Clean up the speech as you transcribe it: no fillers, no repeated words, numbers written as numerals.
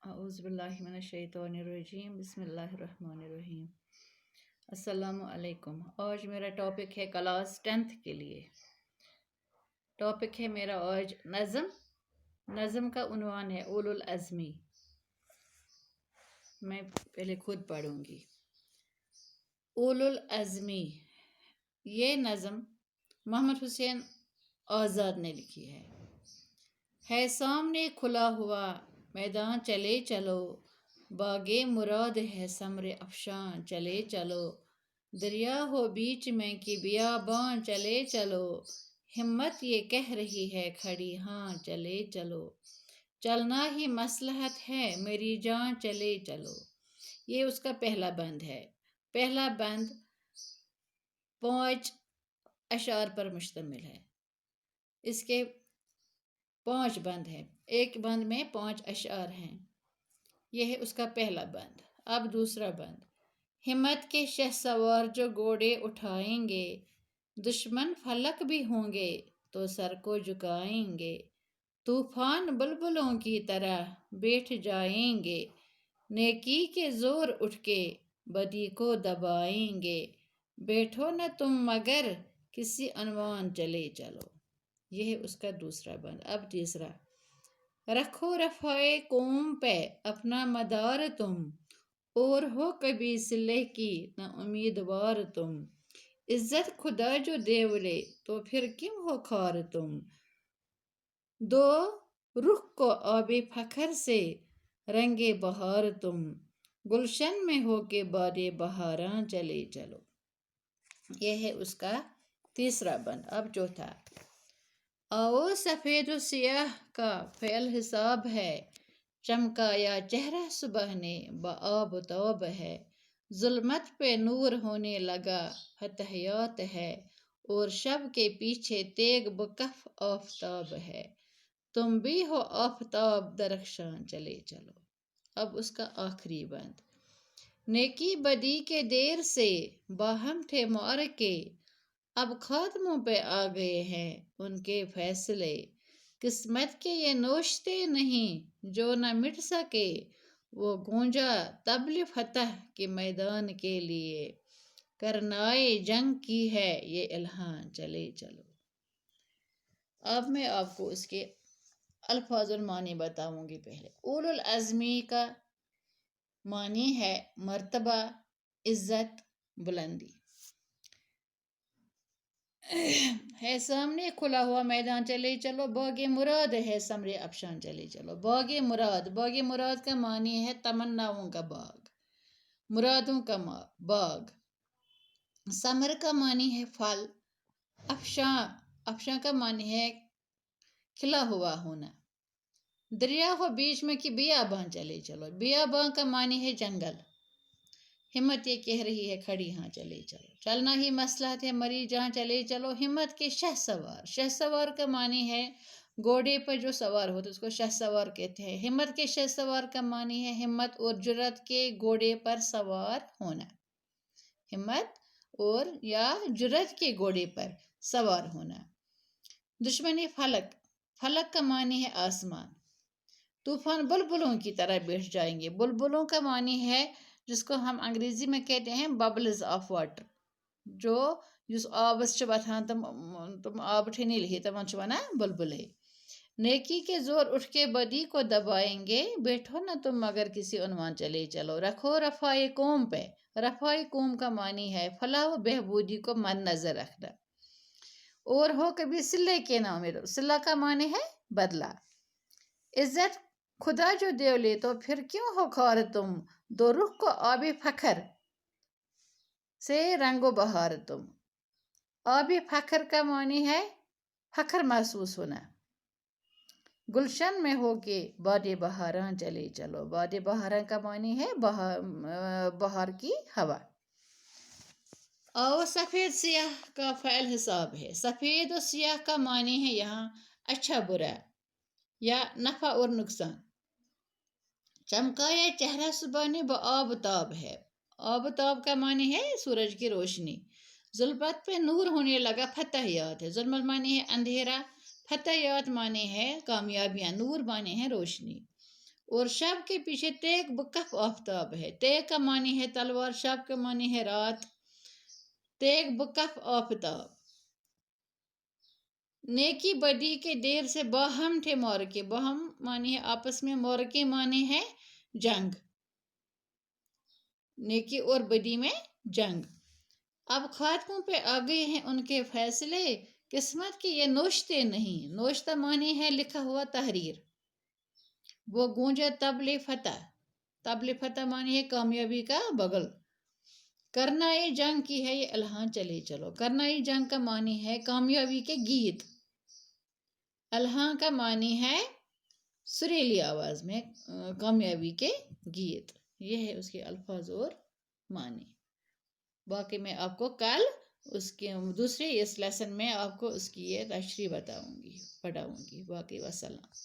अऊज़ुबिल्लाहिमिनश्शैतानिर्रजीम बिस्मिल्लाहिर्रहमानिर्रहीम। अस्सलामु अलैकुम। आज मेरा टॉपिक है क्लास 10th के लिए। टॉपिक है मेरा आज नज़म। नज़म का उन्वान है उलुल अज़मी। मैं पहले खुद पढ़ूंगी। उलुल अज़मी, ये नज़म मोहम्मद हुसैन आज़ाद ने लिखी है सामने खुला हुआ मैदान चले चलो, बागे मुराद है समरे अफशान चले चलो, दरिया हो बीच में कि बियाबान चले चलो, हिम्मत ये कह रही है खड़ी हाँ चले चलो, चलना ही मसलहत है मेरी जान चले चलो। ये उसका पहला बंद है। पहला बंद 5 अशार पर मुश्तमिल है। इसके 5 बंद हैं। एक बंद में 5 अशार हैं। यह है उसका पहला बंद। अब दूसरा बंद। हिम्मत के शहसवार जो घोड़े उठाएंगे, दुश्मन फलक भी होंगे तो सर को झुकाएंगे, तूफान बुलबुलों की तरह बैठ जाएंगे, नेकी के जोर उठ के बदी को दबाएंगे, बैठो न तुम मगर किसी अनवान चले चलो। यह है उसका दूसरा बंद। अब तीसरा। रखो रफ़ाए कौम पे अपना मदार तुम, और हो कभी सिले की न उम्मीदवार तुम, इज्जत खुदा जो देवले तो फिर क्यों हो खार तुम, दो रुख को आबे फखर से रंगे बहार तुम, गुलशन में हो के बादे बहारां चले चलो। यह है उसका तीसरा बंद। अब चौथा। आओ सफ़ेद सियाह का फ़ैल हिसाब है, चमकाया चेहरा सुबह ने बआब तौब है, जुल्मत पे नूर होने लगा फतहयात है, और शब के पीछे तेग बकफ आफताब है, तुम भी हो आफताब दरख्शां चले चलो। अब उसका आखिरी बंद। नेकी बदी के देर से बाहम थे मार के, अब खात्मों पे आ गए हैं उनके फैसले, किस्मत के ये नोश्ते नहीं जो न मिट सके, वो गूंजा तबल फतह के मैदान के लिए, करनाए जंग की है ये इल्हान चले चलो। अब मैं आपको इसके अल्फाजुल मानी बताऊंगी। पहले उलुल अज़मी का मानी है मर्तबा, इज्जत, बुलंदी। है सामने खुला हुआ मैदान चले चलो, बागे मुराद है समरे अफशान चले चलो। बागे मुराद का मानी है तमन्नाओं का बाग, मुरादों का बाग। समर का मानी है फल। अफशां का मानी है खिला हुआ होना। दरिया हो बीच में कि बियाबान चले चलो। बियाबान का मानी है जंगल। हिम्मत ये कह रही है खड़ी हाँ चले चलो, चलना ही मसलहत है मरी जहाँ चले चलो। हिम्मत के शहसवार का मानी है घोड़े पर जो सवार होते उसको शहसवार कहते हैं। हिम्मत के शहसवार का मानी है हिम्मत और जुर्रत के घोड़े पर सवार होना। हिम्मत और या जुर्रत के घोड़े पर सवार होना। दुश्मनी फलक का मानी है आसमान। तूफान बुलबुलों की तरह बैठ जाएंगे। बुलबुलों का मानी है जिसको हम अंग्रेजी में कहते हैं बबल्स ऑफ वाटर, जो जिस आबस वथान तुम आब ठनी लही तमन वना बुलबुले। नेकी के जोर उठ के बदी को दबाएंगे, बैठो न तुम मगर किसी उन्वान चले चलो। रखो रफ़ाए कौम पे। रफ़ाए कौम का मानी है फलाह व बहबूदी को मद नजर रखना, और हो कभी सिले के ना उम्मीद। सिला का मानी है बदला। इज्जत खुदा जो देवले तो फिर क्यों हो खार तुम, दो रुख को आबे फखर से रंगो बहार तुम। आबे फखर का मानी है फखर महसूस होना। गुलशन में हो के बादे बहारां चले चलो। बादे बहारां का मानी है बहार की हवा। आओ सफ़ेद सियाह का फ़ैल हिसाब है। सफ़ेद और सियाह का मानी है यहाँ अच्छा बुरा या नफ़ा और नुकसान। चमकाया चेहरा सुबह ने बआबताब है। आबताब का मानी है सूरज की रोशनी। जुल्फत पे नूर होने लगा फतहयात है। जुल्मत मानी है अंधेरा, फतहयात माने है कामयाबियां, नूर माने है रोशनी। اور شب کے پیچھے تیک بکف آفتاب ہے. تیک کا معنی ہے تلوار، شب کا معنی ہے رات. تیک بکف آفتاب. نیکی بدی کے دیر سے باہم تھے مورکے. باہم معنی ہے آپس میں، مورکے معنی ہے جنگ. نیکی اور بدی میں جنگ. اب خاتموں پہ آ گئے ہیں ان کے فیصلے، قسمت کی یہ نوشتے نہیں. نوشتہ معنی ہے لکھا ہوا تحریر. وہ گونجا طبل فتح. طبل فتح معنی ہے کامیابی کا بغل. کرنا یہ جنگ کی ہے یہ الہاں چلے چلو. کرنا یہ جنگ کا معنی ہے کامیابی کے گیت. الہاں کا معنی ہے سریلی آواز میں کامیابی کے گیت. یہ ہے اس کے الفاظ اور معنی. باقی میں آپ کو کل اس کے دوسرے اس لیسن میں آپ کو اس کی یہ تشریح بتاؤں گی، پڑھاؤں گی. باقی وسلام.